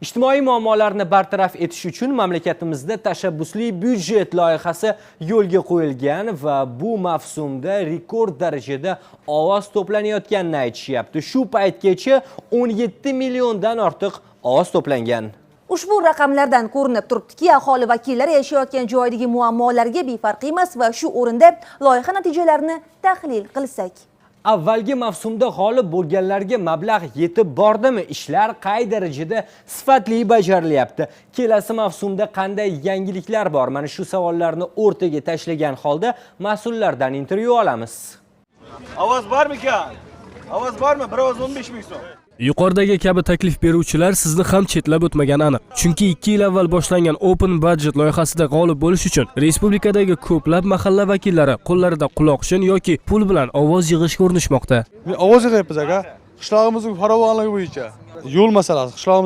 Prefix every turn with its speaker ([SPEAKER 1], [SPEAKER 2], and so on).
[SPEAKER 1] Ijtimoiy muammolarni bartaraf etish uchun mamlakatimizda tashabbusli byudjet loyihasi yo'lga qo'yilgan va bu mavsumda rekord darajada ovoz to'planayotganini aytishyapti. Shu paytgacha 17 milliondan ortiq ovoz to'plangan.
[SPEAKER 2] Ushbu raqamlardan ko'rinib turibdiki, aholi vakillari yashayotgan joydagi muammolarga befarq emas va shu o'rinda loyiha natijalarini tahlil qilsak.
[SPEAKER 1] Avvalgi mavsumda g'olib bo'lganlarga mablag' yetib bordimi? Ishlar qay darajada sifatli bajarilyapti? Kelasi mavsumda qanday yangiliklar bor? Mana shu savollarni o'rtaga tashlagan holda mas'ullardan intervyu olamiz.
[SPEAKER 3] Ovoz bormi-kan? Ovoz bormi? Bir ovoz 15 ming so'm.
[SPEAKER 4] Yuqoridagi kabi taklif beruvchilar sizni ham chetlab o'tmagani aniq. Chunki 2 yil avval boshlangan Open Budget loyihasida g'olib bo'lish uchun respublikadagi ko'plab mahalla vakillari qo'llarida quloqchin yoki pul bilan ovoz yig'ishga urinishmoqda.
[SPEAKER 5] Ovoz yig'yapmiz aka. Qishlog'imizning farovonligi bo'yicha yo'l masalasi, qishlog'imiz